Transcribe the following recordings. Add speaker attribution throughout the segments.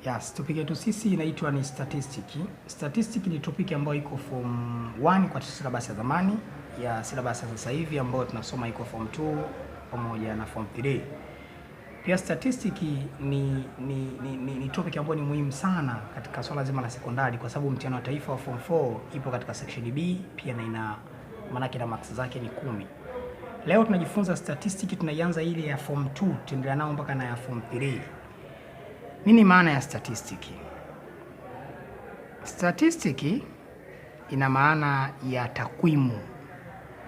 Speaker 1: Yes, topic yetu sisi inaitwa ni statistics. Statistics ni topic ambayo iko form 1 kwa syllabus ya zamani, ya syllabus ya sasa hivi ambayo tunasoma iko form 2 pamoja na form 3. Pia statistics ni topic ambayo ni muhimu sana katika swala zima la sekondari kwa sababu mtihani wa taifa wa form 4 ipo katika section B pia na ina maana na marks zake ni 10. Leo tunajifunza statistics, tunaianza ile ya form 2 tuendelea nao mpaka na ya form 3. Nini maana ya statistics? Statistics ina maana ya takwimu.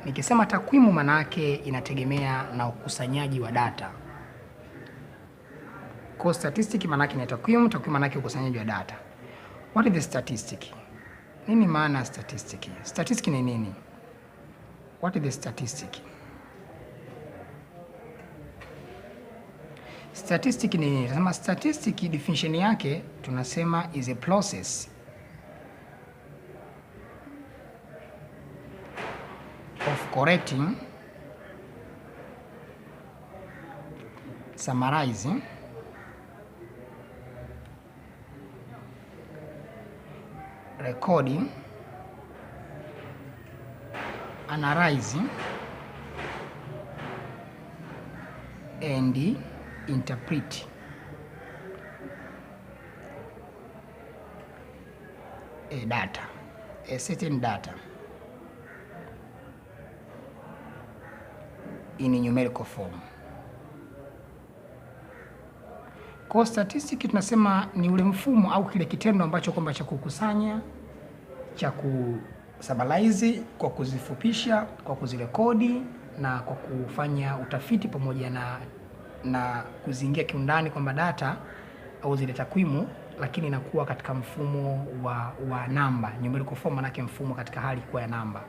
Speaker 1: Nikisema takwimu maana yake inategemea na ukusanyaji wa data. Kwa statistics maana yake ni takwimu, takwimu maana yake ukusanyaji wa data. What is the statistics? Nini maana ya statistics? Statistics ni nini? What is the statistics? Statistic ni nini? Tunasema statistic definition yake tunasema is a process of collecting, summarizing, recording, analyzing and interpret a data, a certain data in a numerical form. Kwa statistics tunasema ni ule mfumo au kile kitendo ambacho kwamba cha kukusanya, cha kusummarize, kwa kuzifupisha, kwa kuzirekodi na kwa kufanya utafiti pamoja na kuzingia kiundani kwamba data au zile takwimu, lakini inakuwa katika mfumo wa namba, numerical form, maana yake mfumo katika hali kuwa ya namba.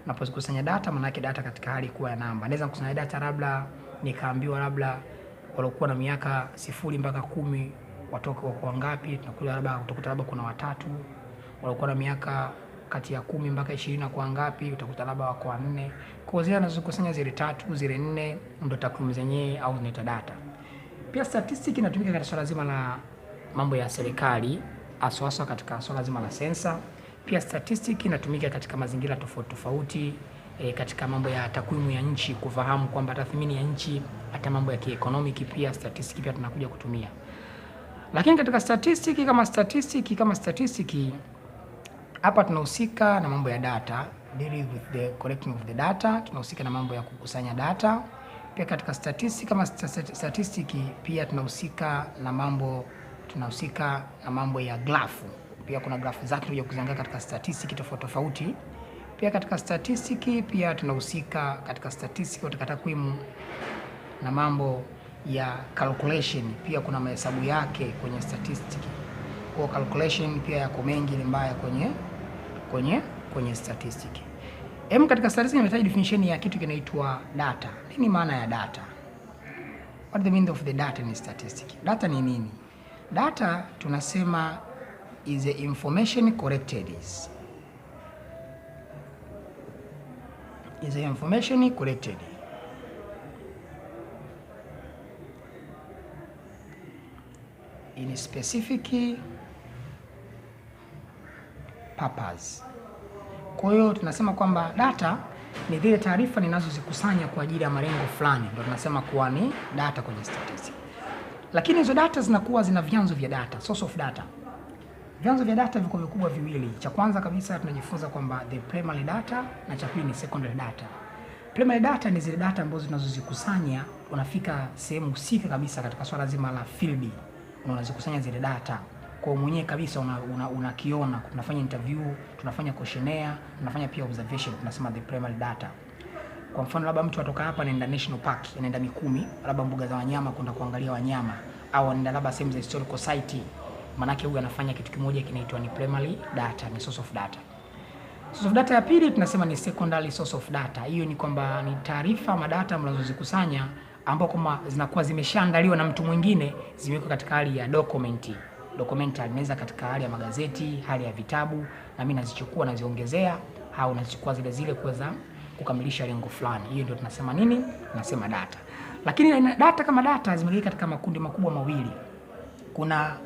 Speaker 1: Napozikusanya data maana yake data katika hali kuwa ya namba. Naweza kukusanya data labda nikaambiwa labda waliokuwa na miaka 0 mpaka 10 watoka kwa ngapi, tunakuja labda utakuta labda kuna watatu. Waliokuwa na miaka kati ya 10 mpaka 20 kwa ngapi, utakuta labda wako 4. Kwa hiyo anazokusanya zile 3, zile 4 ndio takwimu zenyewe au zinaitwa data. Pia statistics inatumika katika swala zima la mambo ya serikali, hasa katika swala zima la sensa. Pia statistics inatumika katika mazingira tofauti tofauti, katika mambo ya takwimu ya nchi, kufahamu kwamba tathmini ya nchi, hata mambo ya kieconomic pia statistics pia tunakuja kutumia. Lakini katika statistics kama statistics hapa tunahusika na mambo ya data, dealing with the collecting of the data, tunahusika na mambo ya kukusanya data. Pia katika statistics kama statistics pia tunahusika na mambo ya grafu. Pia kuna grafu zake tunakuja kuziangalia katika statistics tofauti tofauti. Pia katika statistics pia tunahusika katika statistics katika takwimu na mambo ya calculation. Pia kuna mahesabu yake kwenye statistics. Kwa calculation pia yako mengi mbaya kwenye statistics. Katika statistics nimetaja definition ya kitu kinaitwa data. Nini maana ya data? What the meaning of the data in statistics? Data ni nini? Data tunasema is the information collected. Is the information collected in a specific purpose. Kwa hiyo tunasema kwamba data ni zile taarifa ninazozikusanya kwa ajili ya malengo fulani, ndio tunasema kuwa ni data kwenye statistics. Lakini hizo data zinakuwa zina vyanzo vya data, source of data. Vyanzo vya data viko vikubwa viwili. Cha kwanza kabisa tunajifunza kwamba the primary data na cha pili ni secondary data. Primary data ni zile data ambazo tunazozikusanya, unafika sehemu husika kabisa katika swala zima la field, unazikusanya zile data kwa mwenyewe kabisa, unakiona, tunafanya interview, tunafanya questionnaire, tunafanya pia observation, tunasema the primary data. Kwa mfano labda mtu atoka hapa anaenda national park, anaenda Mikumi, labda mbuga za wanyama kwenda kuangalia wanyama, au anaenda labda sehemu za historical site, maana yake huyu anafanya kitu kimoja kinaitwa ni primary data, ni source of data. Source of data ya pili tunasema ni secondary source of data. Hiyo ni kwamba ni taarifa madata mnazozikusanya ambao kama zinakuwa zimeshaandaliwa na mtu mwingine, zimewekwa katika hali ya documentary, inaweza katika hali ya magazeti, hali ya vitabu, na mimi nazichukua naziongezea au nazichukua zile kuweza kukamilisha lengo fulani. Hiyo ndio tunasema nini? Tunasema data. Lakini data kama data zimegawanyika katika makundi makubwa mawili. Kuna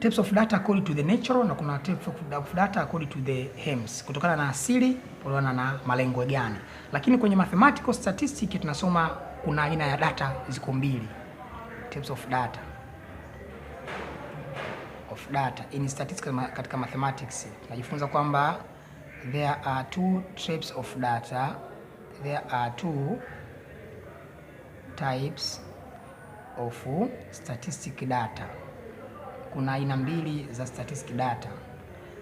Speaker 1: types of data according to the natural na kuna types of data according to the aims, kutokana na asili, kutokana na malengo gani. Lakini kwenye mathematical statistics tunasoma kuna aina ya data ziko mbili, types of data in statistics. Katika mathematics tunajifunza kwamba there are two types of data, there are two types of statistic data. Kuna aina mbili za statistic data,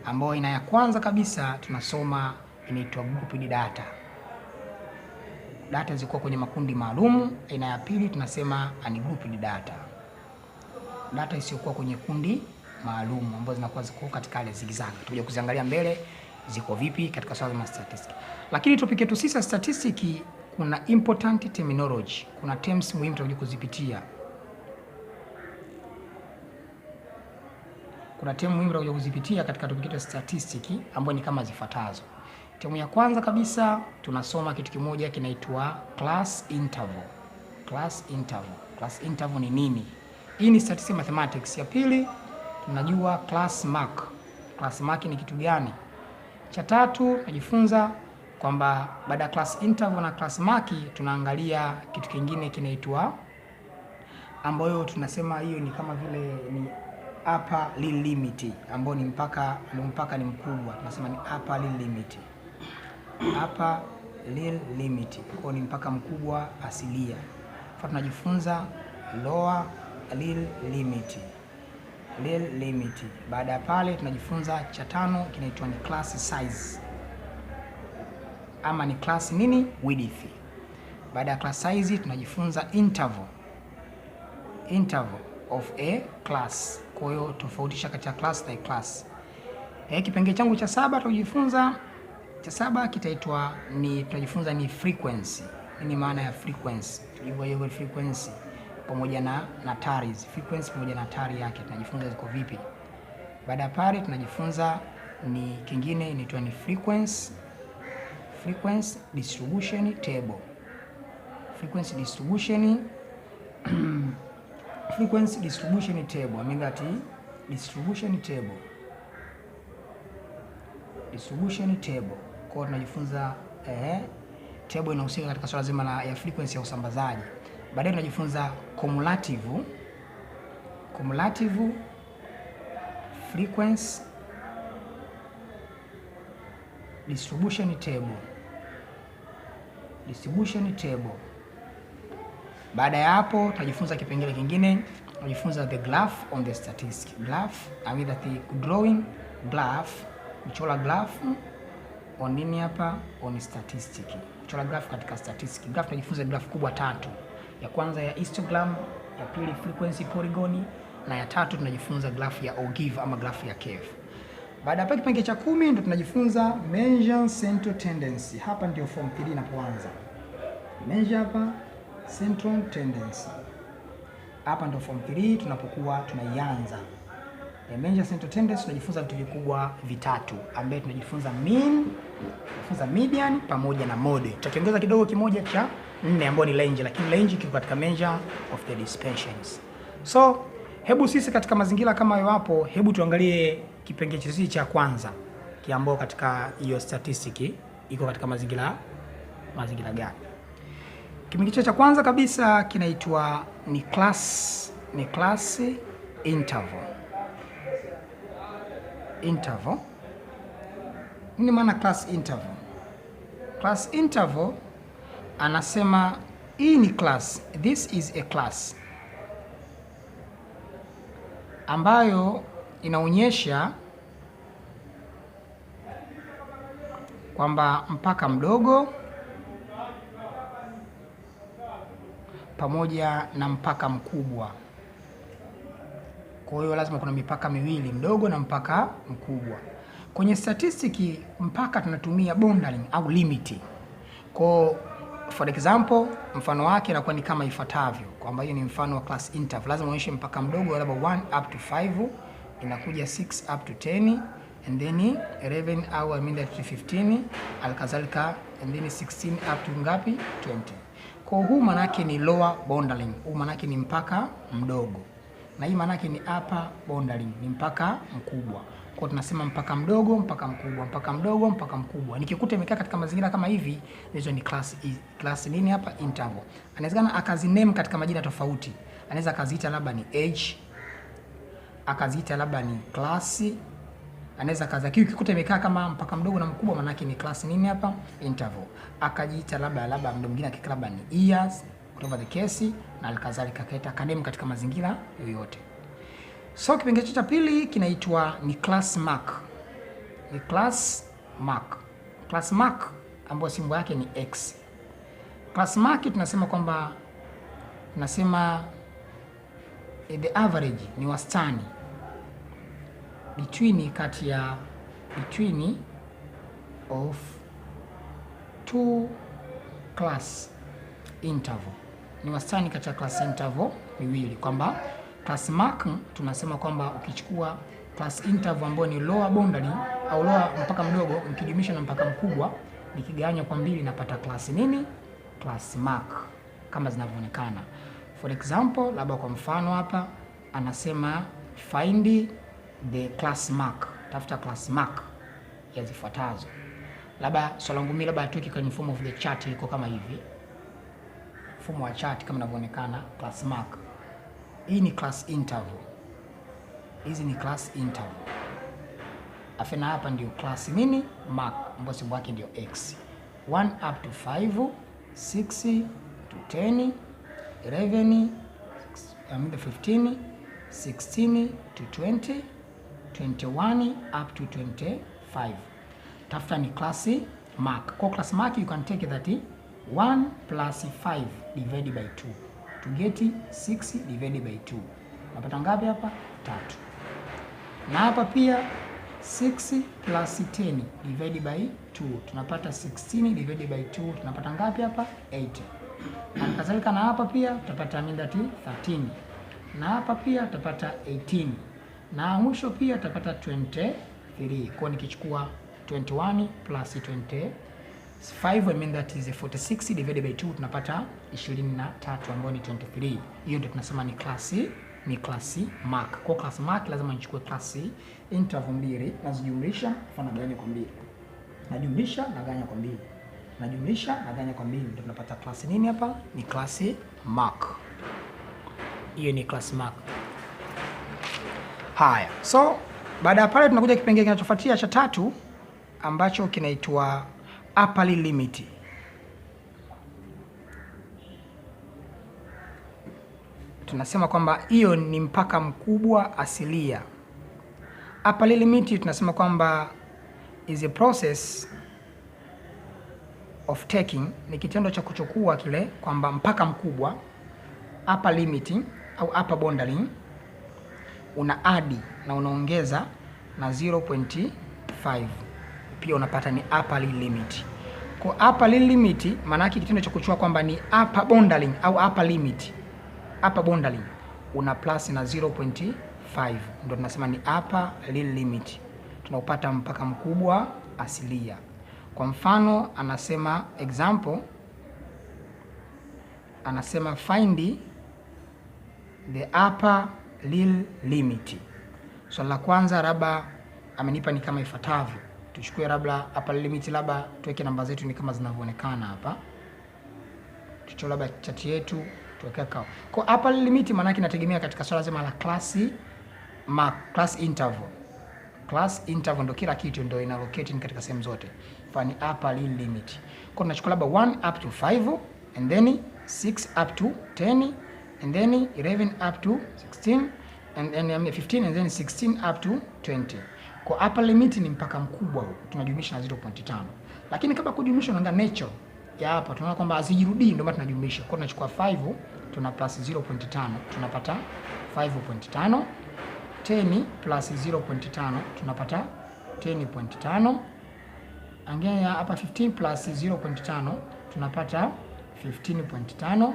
Speaker 1: ambayo aina ya kwanza kabisa tunasoma inaitwa grouped data. Data ziko kwenye makundi maalum. Aina ya pili tunasema ungrouped data, data isiyokuwa kwenye kundi maalum, ambazo zinakuwa ziko katika ile zigizag. Tutakuja kuziangalia mbele ziko vipi katika swala la statistics. Lakini topic yetu sisi statistics, kuna important terminology, kuna terms muhimu tutakuja kuzipitia. Kuna term muhimu tutakuja kuzipitia katika topic yetu ya statistics, ambayo ni kama zifuatazo. Term ya kwanza kabisa tunasoma kitu kimoja kinaitwa class interval. Class interval. Class interval ni nini? Hii ni statistics mathematics. Ya pili tunajua class mark. Class mark ni kitu gani? Cha tatu tunajifunza kwamba baada ya class interval na class mark tunaangalia kitu kingine kinaitwa, ambayo tunasema hiyo ni kama vile ni upper limit, ambayo ni mpaka ni mkubwa, tunasema ni upper limit. Upper limit kwa ni mpaka mkubwa asilia. Kwa tunajifunza lower limit. Baada ya pale tunajifunza cha tano kinaitwa ni class size, ama ni class nini, width. Baada ya class size tunajifunza interval of a class. Kwa hiyo tofautisha kati ya class na class. Kipengele changu cha saba tunajifunza, cha saba kitaitwa ni tunajifunza ni frequency. Nini maana ya frequency? Tujue hiyo frequency pamoja na taries. Frequency pamoja na tari yake tunajifunza ziko vipi. Baada ya pale tunajifunza ni kingine inaitwa ni frequency distribution table. Frequency distribution table. I mean that distribution table. Kwa tunajifunza table inahusika katika swala zima ya frequency ya usambazaji. Baadaye tunajifunza cumulative frequency distribution table. Baada ya hapo tunajifunza kipengele kingine, tunajifunza the graph on the statistics. Graph, I mean that drawing graph, kuchora graph on nini hapa, on statistics. Kuchora graph katika statistics. Graph tunajifunza graph kubwa tatu. Ya kwanza ya histogram, ya pili frequency polygon, na ya tatu tunajifunza graph ya ogive ama graph ya curve. Baada ya kipengele cha 10 ndio tunajifunza measure central tendency. Hapa ndio form 3 inapoanza. Measure hapa central tendency. Hapa ndio form 3 tunapokuwa tunaianza. Measure central tendency tunajifunza vitu vikubwa vitatu, ambaye tunajifunza mean, tunajifunza median pamoja na mode. Tutakiongeza kidogo kimoja cha 4 ambayo ni range, lakini range kiko katika measure of the dispersions. So hebu sisi katika mazingira kama hayo hapo, hebu tuangalie kipengele chetu cha kwanza kiambao katika hiyo statistic iko katika mazingira gani. Kipengele cha kwanza kabisa kinaitwa ni class interval. Nini maana class interval? Class interval anasema hii ni class, this is a class ambayo inaonyesha kwamba mpaka mdogo pamoja na mpaka mkubwa. Kwa hiyo lazima kuna mipaka miwili, mdogo na mpaka mkubwa. Kwenye statistiki mpaka tunatumia boundary au limit. Kwa for example, mfano wake inakuwa ni kama ifuatavyo, kwamba hiyo ni mfano wa class interval. Lazima uonyeshe mpaka mdogo labda 1 up to 5, inakuja 6 up to 10, and then 11 au I mean that 15, alkazalika and then 16 up to ngapi? 20. Kwa huu maana yake ni lower boundary. Huu maana yake ni mpaka mdogo. na hii maana yake ni upper boundary, ni mpaka mkubwa. Kwa tunasema mpaka mdogo, mpaka mkubwa, mpaka mdogo, mpaka mkubwa. Nikikuta imekaa katika mazingira kama hivi, hizo ni class nini hapa? Interval. Anawezekana akaziname katika majina tofauti. Anaweza akaziita labda ni age, akaziita labda ni class, anaweza kaza kiu. Ukikuta imekaa kama mpaka mdogo na mkubwa, maana yake ni class nini hapa? Interval. Akajiita labda mdo mwingine akika labda ni years, whatever the case, na alikadhalika kaita academic katika mazingira yoyote. So kipengele cha pili kinaitwa ni class mark. Ni class mark. Class mark ambayo simbo yake ni X. Class mark tunasema kwamba the average ni wastani between of two class interval. Ni wastani kati ya class interval miwili, kwamba class mark tunasema kwamba ukichukua class interval ambayo ni lower boundary au lower mpaka mdogo nikijumlisha na mpaka mkubwa nikigawanya kwa mbili napata class nini? Class mark kama zinavyoonekana. For example, labda kwa mfano hapa anasema find the class mark. Tafuta class mark ya zifuatazo. Labda swali langu mimi labda atoke kwenye form of the chart iko kama hivi. Mfumo wa chart kama inavyoonekana, class mark. Hii ni class interval. Hizi ni class interval. Afena hapa ndio class nini? Mark, ambayo simbo yake ndio X. 1 up to 5, 6 to 10, 11, 15, 16 to 20, 21 up to 25. Tafuta ni class mark. Kwa class mark you can take that 1 plus 5 divided by 2 to get 6 divided by 2. Unapata ngapi hapa? 3. Na hapa pia 6 plus 10 divided by 2 tunapata 16 divided by 2 tunapata ngapi hapa? 8. Na kadhalika na hapa pia tutapata mindati 13. Na hapa pia tutapata 18. Na mwisho pia tutapata 23. Kwa nikichukua 21 plus 25, I mean that is 46 divided by 2 tunapata 23 ambayo ni 23. Hiyo ndio tunasema ni class mark. Kwa class mark lazima nichukue class interval mbili nazijumlisha mfano gawanya kwa mbili. Najumlisha na gawanya kwa mbili. Najumlisha na gawanya kwa mbili ndio tunapata class nini hapa? Ni class mark. Hiyo ni class mark. Haya. So baada ya pale tunakuja kipengele kinachofuatia cha tatu ambacho kinaitwa upper limit. Tunasema kwamba hiyo ni mpaka mkubwa asilia. Upper limit tunasema kwamba is a process of taking, ni kitendo cha kuchukua kile kwamba mpaka mkubwa, upper limit au upper boundary, una add na unaongeza na 0.5 pia unapata ni upper limit. Kwa upper limit maana yake kitendo cha kuchukua kwamba ni upper boundary au upper limit, upper boundary una plus na 0.5 ndio tunasema ni upper limit. Tunaupata mpaka mkubwa asilia. Kwa mfano anasema example, anasema find the upper limit. So la kwanza labda amenipa ni kama ifuatavyo. Tuchukue labda upper limit, labda tuweke namba zetu ni kama zinavyoonekana hapa. Tuchukue labda chart yetu tuweke kwa upper limit, maana yake inategemea katika swala zima la class mark, class interval. Class interval ndio kila kitu, ndio ina locate katika sehemu zote. Fani upper limit. Kwa tunachukua labda 1 up to 5 and then 6 up to 10 and then 11 up to 16 and then 15 and then 16 up to 20. Kwa upper limit ni mpaka mkubwa huo, tunajumlisha na 0.5. Lakini kama kujumlisha unaangalia nature ya hapa, tunaona kwamba hazijirudii, ndio maana tunajumlisha. Kwa tunachukua 5 tuna plus 0.5 tunapata 5.5. 10 plus 0.5 tunapata 10.5. Angenia hapa 15 plus 0.5 tunapata 15.5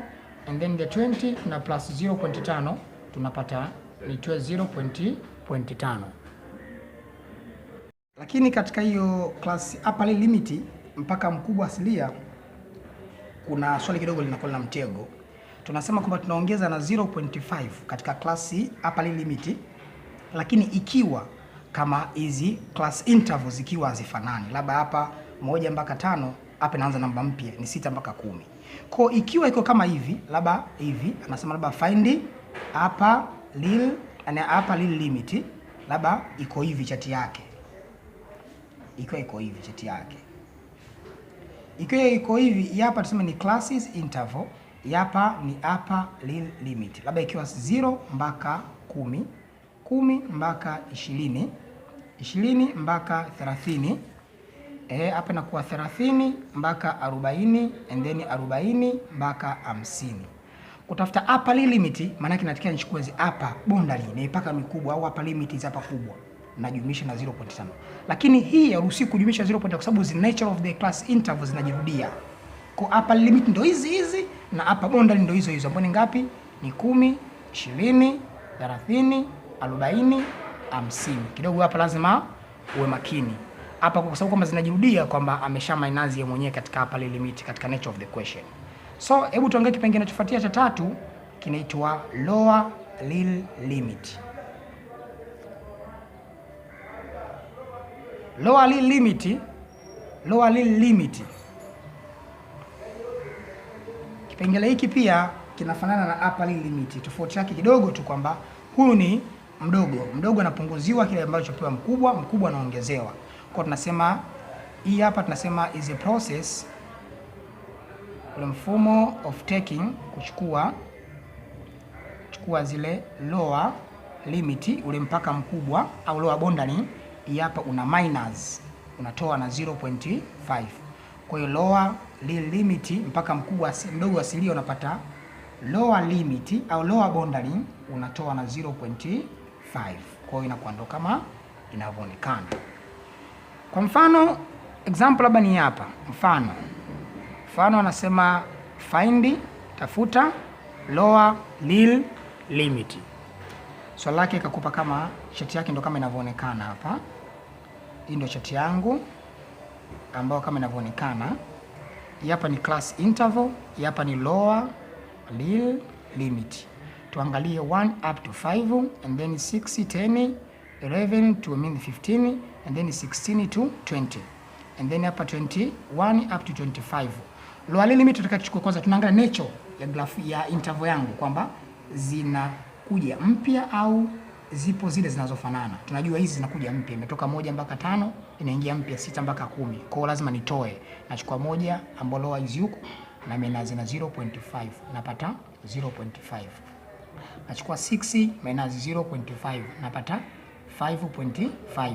Speaker 1: and then the 20 tuna plus 0.5 tunapata ni 0.5. Lakini katika hiyo class upper limit mpaka mkubwa asilia kuna swali kidogo linakuwa na mtego. tunasema kwamba tunaongeza na 0.5 katika klasi upper limit, lakini ikiwa kama hizi class intervals zikiwa hazifanani, labda hapa 1 mpaka 5, hapa inaanza namba mpya ni 6 mpaka 10. Kwa ikiwa iko kama hivi, labda hivi anasema labda find upper limit, labda iko hivi chati yake, ikiwa iko hivi chati yake, ikiwa iko hivi, hapa tuseme ni classes interval, hapa ni upper limit, labda ikiwa 0 mpaka 10, 10 mpaka 20, 20 mpaka 30, hapa inakuwa 30 mpaka 40, and then 40 mpaka 50. Kutafuta upper limit maana yake natakiwa nichukue hizo upper boundary na ipaka mikubwa au upper limit hizo hapa kubwa najumlisha na 0.5. Lakini hii hairuhusi kujumlisha 0.5 kwa sababu the nature of the class intervals zinajirudia. Kwa upper limit ndo hizi na upper boundary ndo hizo ambapo ni ngapi? Ni 10, 20, 30, 40, 50. Kidogo hapa lazima uwe makini. Hapa kwa sababu kama zinajirudia kwamba amesha minus yeye mwenyewe katika upper limit katika nature of the question. So hebu tuangalie kipengele kinachofuatia cha 3 kinaitwa lower limit. Lower limit. Kipengele hiki pia kinafanana na upper limit. Tofauti yake kidogo tu kwamba huyu ni mdogo anapunguziwa kile ambacho pewa mkubwa anaongezewa. Kwa tunasema hii hapa tunasema is a process, ule mfumo of taking, kuchukua zile lower limit, ule mpaka mkubwa au lower boundary, hii hapa una minus, unatoa na 0.5. Kwa hiyo lower limit mpaka mdogo asilia unapata lower limit au lower boundary unatoa na 0.5. Kwa hiyo inakuwa ndo kama inavyoonekana. Kwa mfano example labda ni hapa. Mfano anasema find, tafuta lower limit. Swali lake ikakupa kama chati yake ndo kama inavyoonekana hapa. Hii ndio chati yangu ambayo kama inavyoonekana. Hapa ni class interval, hapa ni lower limit. Tuangalie 1 up to 5 and then 6, 10, 11 to 15 and then 16 to 20. And then hapa 21 up to 25. Lower limit tutaka tuchukue kwanza, tunaangalia nature ya graph ya interval yangu kwamba zinakuja mpya au zipo zile zinazofanana. Tunajua hizi zinakuja mpya, imetoka 1 mpaka 5, inaingia mpya 6 mpaka 10. Kwa hiyo lazima nitoe. Nachukua 1 ambayo lower is huko na minus na 0.5, napata 0.5. Nachukua 6 minus 0.5, napata 5.5.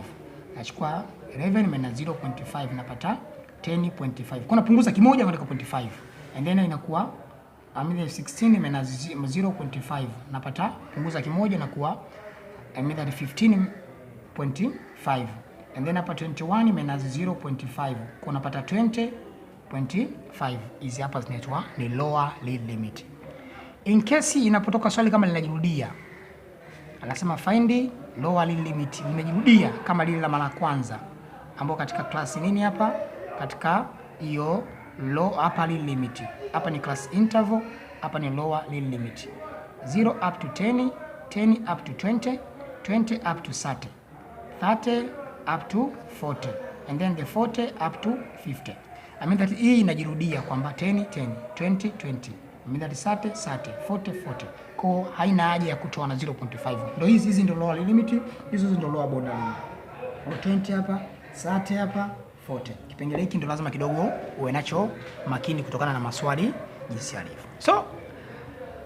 Speaker 1: Nachukua 11 minus 0.5, napata 10.5. Kwa napunguza kimoja katika 0.5. And then inakuwa 16 minus 0.5, napata punguza kimoja na kuwa 15.5. And then hapa 21 minus 0.5, kwa napata 20.5. Hizi hapa zinaitwa ni lower limit. In case inapotoka swali kama linajirudia, anasema find lower limit, limejirudia kama lile la mara kwanza, ambao katika class nini hapa, katika hiyo upper limit. Hapa ni class interval, hapa ni lower limit. 0 up to 10, 10 up to 20, 20 up to 30, 30 up to 40, and then the 40 up to 50. I mean that hii inajirudia kwamba 10, 10, 20, 20. I mean that 30, 30, 40, 40. Kwa haina haja ya kutoa na 0.5. Ndio hizi ndio lower limit, hizo ndio lower boundary. 20 hapa, 30 hapa, 40. Kipengele hiki ndio lazima kidogo uwe nacho makini kutokana na maswali jinsi yalivyo. So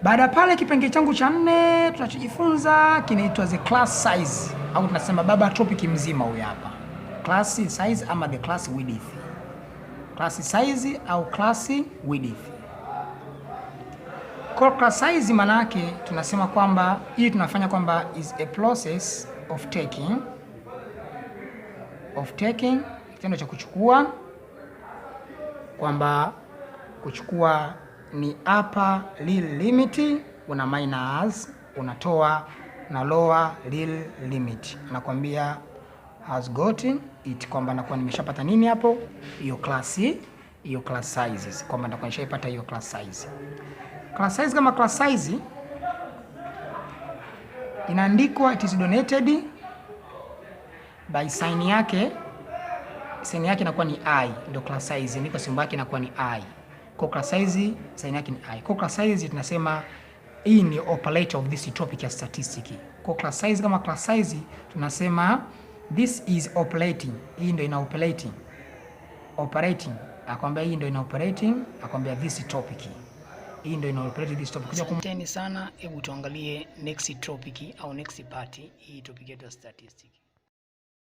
Speaker 1: baada pale kipengele changu cha 4 tunachojifunza kinaitwa the class size, au tunasema baba topic mzima huyu hapa. Class size ama the class width. Class size au class width. Kwa class size maana yake tunasema kwamba hii tunafanya kwamba is a process of taking, kitendo cha kuchukua, kwamba kuchukua ni upper limit una minus, unatoa na lower limit. Nakwambia has gotten it, kwamba nakuwa nimeshapata nini hapo, hiyo class sizes, kwamba nakuwa nimeshapata hiyo class size. Class size kama class size inaandikwa it is donated by sign yake inakuwa ni I, ndio class size. Ndiko symbol yake inakuwa ni I. Kwa class size sign yake ni I. Kwa class size tunasema hii ni operator of this topic ya statistics. Kwa class size kama class size tunasema this is operating. Hii ndio ina operating. Akwambia hii ndio ina operating, akwambia this topic. Hii ndio ina operate this topic. Asanteni sana, hebu tuangalie next topic au next part hii topic yetu ya statistics.